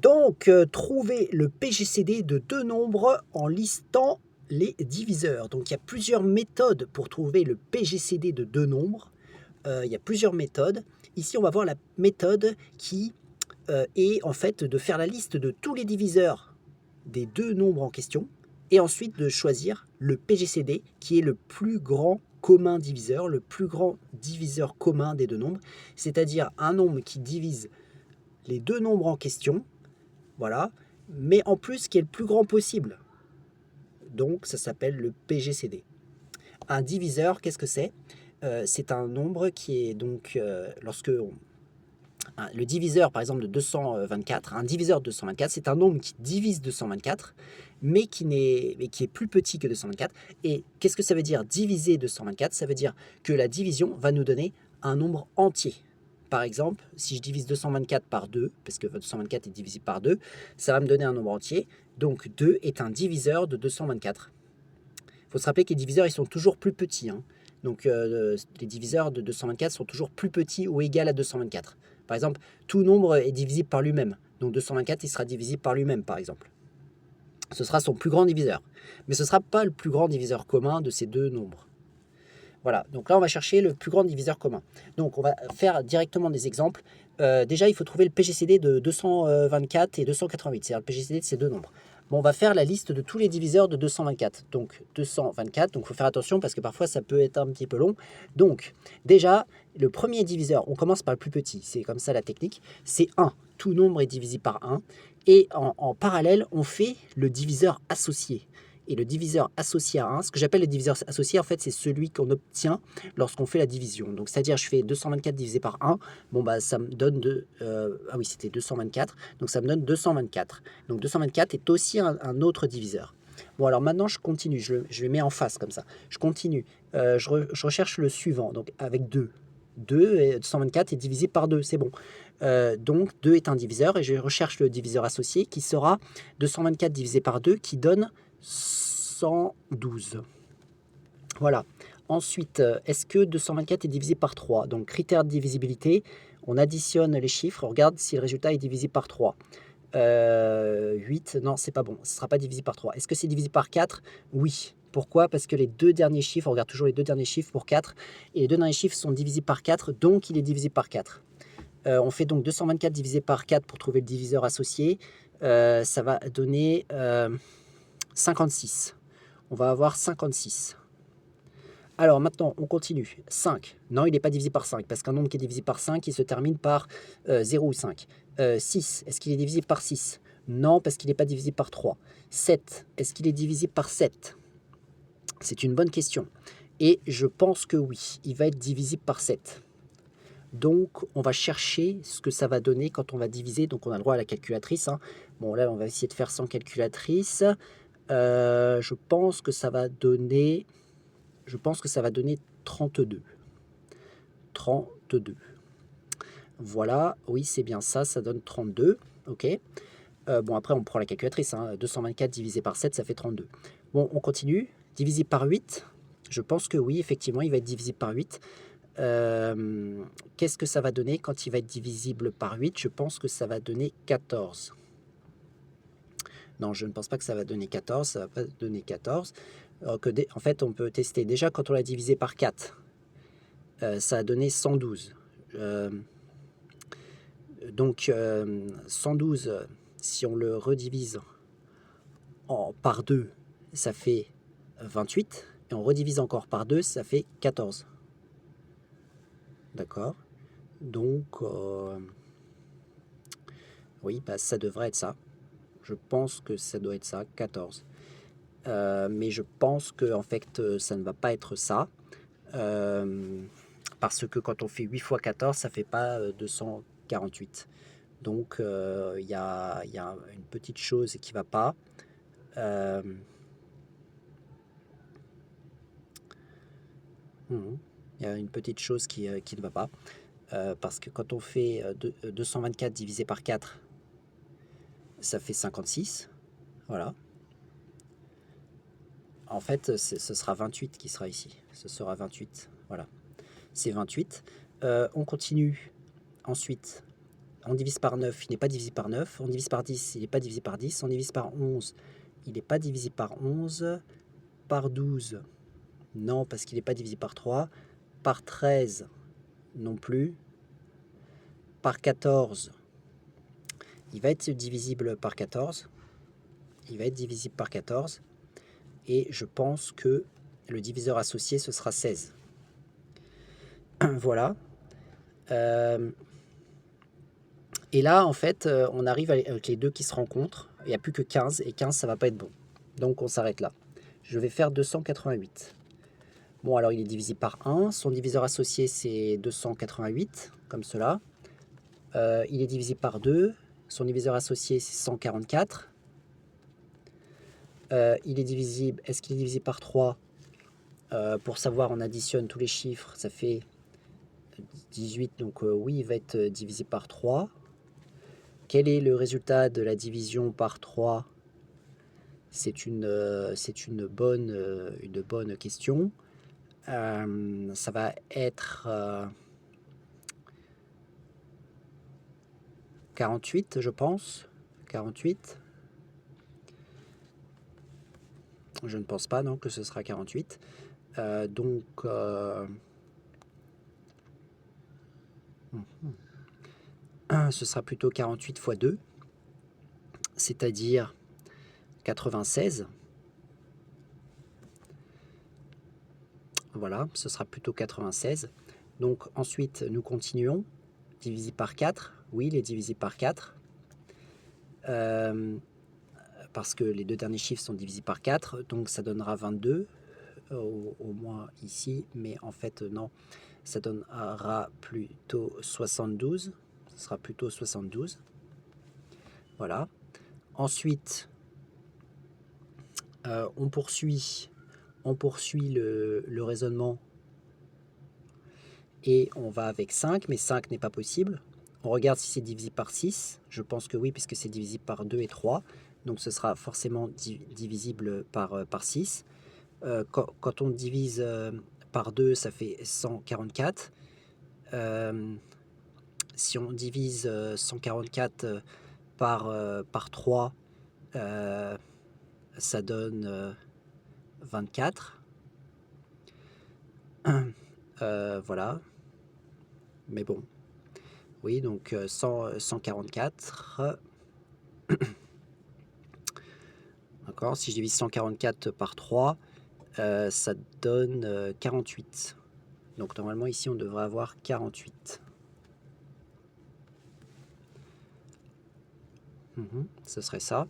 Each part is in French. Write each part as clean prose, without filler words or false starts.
Donc, trouver le PGCD de deux nombres en listant les diviseurs. Donc, il y a plusieurs méthodes pour trouver le PGCD de deux nombres. Il y a plusieurs méthodes. Ici, on va voir la méthode qui est en fait de faire la liste de tous les diviseurs des deux nombres en question et ensuite de choisir le PGCD qui est le plus grand commun diviseur, le plus grand diviseur commun des deux nombres, c'est-à-dire un nombre qui divise les deux nombres en question, voilà, mais en plus qui est le plus grand possible. Donc ça s'appelle le PGCD. Un diviseur, qu'est-ce que c'est? C'est un nombre qui est donc, le diviseur par exemple de 224, un diviseur de 224, c'est un nombre qui divise 224, mais qui est plus petit que 224. Et qu'est-ce que ça veut dire diviser 224? Ça veut dire que la division va nous donner un nombre entier. Par exemple, si je divise 224 par 2, parce que 224 est divisible par 2, ça va me donner un nombre entier. Donc 2 est un diviseur de 224. Il faut se rappeler que les diviseurs, ils sont toujours plus petits, hein. Donc les diviseurs de 224 sont toujours plus petits ou égaux à 224. Par exemple, tout nombre est divisible par lui-même. Donc 224, il sera divisible par lui-même, par exemple. Ce sera son plus grand diviseur. Mais ce ne sera pas le plus grand diviseur commun de ces deux nombres. Voilà, donc là on va chercher le plus grand diviseur commun. Donc on va faire directement des exemples. Déjà il faut trouver le PGCD de 224 et 288, c'est-à-dire le PGCD de ces deux nombres. Bon, on va faire la liste de tous les diviseurs de 224. Donc 224, donc il faut faire attention parce que parfois ça peut être un petit peu long. Donc déjà, le premier diviseur, on commence par le plus petit, c'est comme ça la technique, c'est 1. Tout nombre est divisible par 1. Et en parallèle, on fait le diviseur associé. Et le diviseur associé à 1, ce que j'appelle le diviseur associé, en fait, c'est celui qu'on obtient lorsqu'on fait la division. Donc, c'est-à-dire, je fais 224 divisé par 1, bon, bah, ça me donne ah oui, c'était 224, donc ça me donne 224. Donc, 224 est aussi un autre diviseur. Bon, alors maintenant, je continue, je le mets en face comme ça. Je continue, je recherche le suivant, donc avec 2. 2 et 224 est divisé par 2, c'est bon. Donc 2 est un diviseur et je recherche le diviseur associé qui sera 224 divisé par 2 qui donne 112. Voilà. Ensuite, est-ce que 224 est divisé par 3? Donc critère de divisibilité, on additionne les chiffres, on regarde si le résultat est divisé par 3. 8, non, c'est pas bon, ce ne sera pas divisé par 3. Est-ce que c'est divisé par 4? Oui. Pourquoi? Parce que les deux derniers chiffres, on regarde toujours les deux derniers chiffres pour 4, et les deux derniers chiffres sont divisés par 4, donc il est divisé par 4. On fait donc 224 divisé par 4 pour trouver le diviseur associé. Ça va donner 56. On va avoir 56. Alors maintenant, on continue. 5. Non, il n'est pas divisé par 5, parce qu'un nombre qui est divisé par 5, il se termine par 0 ou 5. 6. Est-ce qu'il est divisé par 6? Non, parce qu'il n'est pas divisé par 3. 7. Est-ce qu'il est divisé par 7? C'est une bonne question. Et je pense que oui, il va être divisible par 7. Donc, on va chercher ce que ça va donner quand on va diviser. Donc, on a le droit à la calculatrice, hein. Bon, là, on va essayer de faire sans calculatrice. Je pense que ça va donner 32. 32. Voilà, oui, c'est bien ça, ça donne 32. OK. Bon, après, on prend la calculatrice, hein. 224 divisé par 7, ça fait 32. Bon, on continue. Divisé par 8, je pense que oui, effectivement, il va être divisible par 8. Qu'est-ce que ça va donner quand il va être divisible par 8? Je pense que ça va donner 14. Non, je ne pense pas que ça va donner 14, ça va pas donner 14. En fait, on peut tester. Déjà, quand on l'a divisé par 4, ça a donné 112. Donc, 112, si on le redivise par 2, ça fait 28. Et on redivise encore par 2, ça fait 14. D'accord. Donc, oui, bah, ça devrait être ça. Je pense que ça doit être ça, 14. Mais je pense que en fait, ça ne va pas être ça. Parce que quand on fait 8 fois 14, ça ne fait pas 248. Donc, il y a une petite chose qui ne va pas. Il y a une petite chose qui ne va pas. Parce que quand on fait 224 divisé par 4, ça fait 56. Voilà. En fait, ce sera 28 qui sera ici. Ce sera 28. Voilà. C'est 28. On continue. Ensuite, On divise par 9, il n'est pas divisé par 9. On divise par 10, il n'est pas divisé par 10. On divise par 11, il n'est pas divisé par 11. Par 12, non, parce qu'il n'est pas divisé par 3. Par 13, non plus. Par 14, il va être divisible par 14. Il va être divisible par 14. Et je pense que le diviseur associé, ce sera 16. Voilà. Et là, en fait, on arrive avec les deux qui se rencontrent. Il n'y a plus que 15, et 15, ça va pas être bon. Donc, on s'arrête là. Je vais faire 288. Bon, alors, il est divisé par 1. Son diviseur associé, c'est 288, comme cela. Il est divisé par 2. Son diviseur associé, c'est 144. Il est divisible. Est-ce qu'il est divisé par 3? Pour savoir, on additionne tous les chiffres. Ça fait 18. Donc, oui, il va être divisé par 3. Quel est le résultat de la division par 3? C'est une bonne question. Ça va être 48, je pense. 48. Je ne pense pas, non, que ce sera 48. Donc, ce sera plutôt 48 fois 2, c'est-à-dire 96. Voilà, ce sera plutôt 96. Donc ensuite, nous continuons. Divisé par 4. Oui, il est divisé par 4. Parce que les deux derniers chiffres sont divisés par 4. Donc ça donnera 22, au moins ici. Mais en fait, non, ça donnera plutôt 72. Ce sera plutôt 72. Voilà. Ensuite, on poursuit le raisonnement et on va avec 5, mais 5 n'est pas possible. On regarde si c'est divisé par 6. Je pense que oui, puisque c'est divisé par 2 et 3. Donc ce sera forcément divisible par 6. Quand on divise par 2, ça fait 144. Si on divise 144 par 3, ça donne 24. Voilà. Mais bon. Oui, donc 144. D'accord. Si je divise 144 par 3, ça donne 48. Donc normalement ici on devrait avoir 48. Ce serait ça.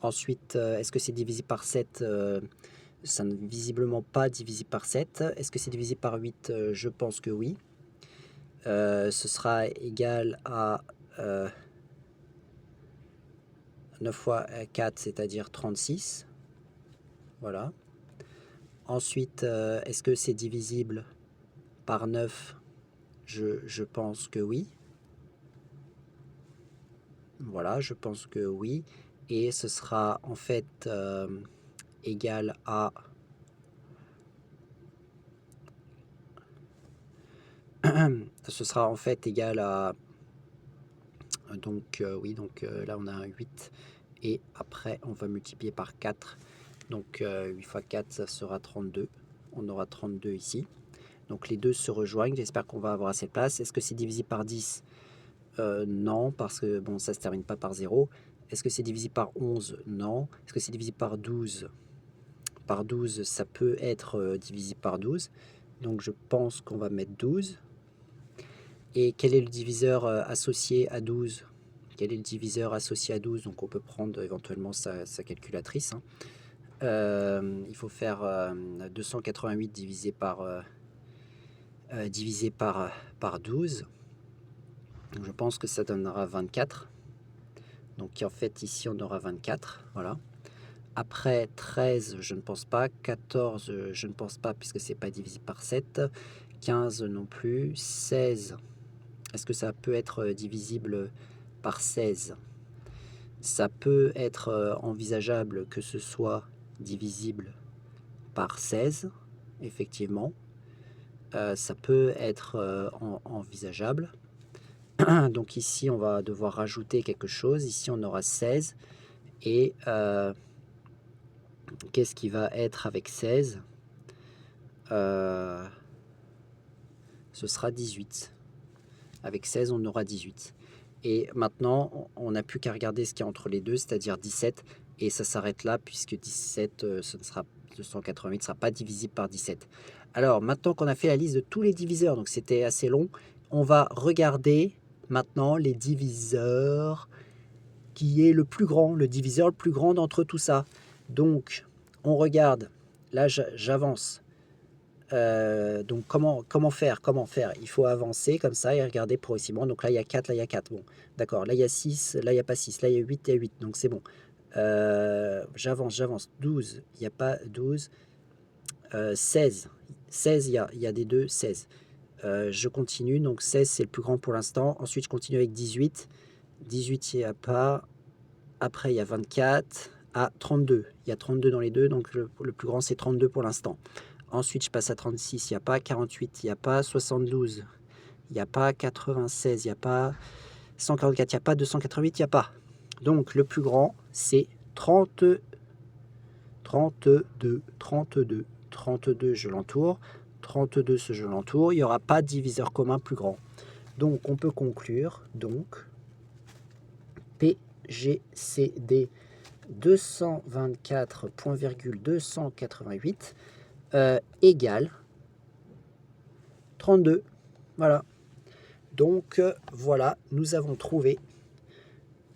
Ensuite, est-ce que c'est divisé par 7? Ça n'est visiblement pas divisé par 7. Est-ce que c'est divisé par 8? Je pense que oui. Ce sera égal à 9 fois 4, c'est-à-dire 36. Voilà. Ensuite, est-ce que c'est divisible par 9? Je pense que oui. Voilà, je pense que oui. Et ce sera en fait égal à... ce sera en fait égal à... Donc oui, donc là on a un 8. Et après on va multiplier par 4. Donc 8 fois 4, ça sera 32. On aura 32 ici. Donc les deux se rejoignent. J'espère qu'on va avoir assez de place. Est-ce que c'est divisé par 10? Non, parce que bon, ça ne se termine pas par 0. Est-ce que c'est divisé par 11? Non. Est-ce que c'est divisé par 12? Par 12, ça peut être divisé par 12. Donc je pense qu'on va mettre 12. Et quel est le diviseur associé à 12? Quel est le diviseur associé à 12? Donc on peut prendre éventuellement sa calculatrice. Il faut faire 288 divisé par 12. Donc je pense que ça donnera 24. Donc en fait ici on aura 24. Voilà. Après 13, je ne pense pas. 14, je ne pense pas puisque c'est pas divisé par 7. 15 non plus. 16, est-ce que ça peut être divisible par 16? Ça peut être envisageable que ce soit divisible par 16, effectivement. Ça peut être envisageable. Donc ici, on va devoir rajouter quelque chose. Ici, on aura 16. Et qu'est-ce qui va être avec 16? Ce sera 18. Avec 16, on aura 18. Et maintenant, on n'a plus qu'à regarder ce qu'il y a entre les deux, c'est-à-dire 17. Et ça s'arrête là, puisque 17, ce ne sera 288 ne sera pas divisible par 17. Alors, maintenant qu'on a fait la liste de tous les diviseurs, donc c'était assez long, on va regarder maintenant les diviseurs, qui est le plus grand, le diviseur le plus grand d'entre tout ça. Donc, on regarde, là j'avance. Donc comment faire? Il faut avancer comme ça et regarder progressivement. Donc là il y a 4, là il y a 4. Bon, d'accord. Là il y a 6, là il n'y a pas 6, là il y a 8, il y a 8. Donc c'est bon. J'avance. 12, il n'y a pas 12. 16. 16, il y a des 2, 16. Je continue, donc 16 c'est le plus grand pour l'instant. Ensuite je continue avec 18. 18 il n'y a pas. Après il y a 24. Ah, 32. Il y a 32 dans les deux, donc le plus grand c'est 32 pour l'instant. Ensuite, je passe à 36, il n'y a pas 48, il n'y a pas 72, il n'y a pas 96, il n'y a pas 144, il n'y a pas 288, il n'y a pas. Donc, le plus grand, c'est 32, 32, je l'entoure. 32, je l'entoure. Il n'y aura pas de diviseur commun plus grand. Donc, on peut conclure, donc, PGCD 224.288 égale 32. Voilà. Donc, voilà, nous avons trouvé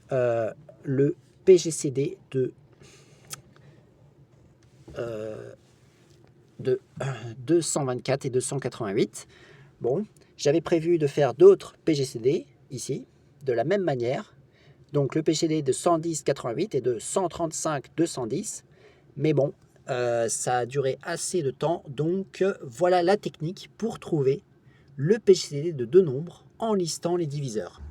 le PGCD de 224 et 288. Bon, j'avais prévu de faire d'autres PGCD ici, de la même manière. Donc, le PGCD de 110,88 et de 135,210. Mais bon, ça a duré assez de temps. Donc, voilà la technique pour trouver le PGCD de deux nombres en listant les diviseurs.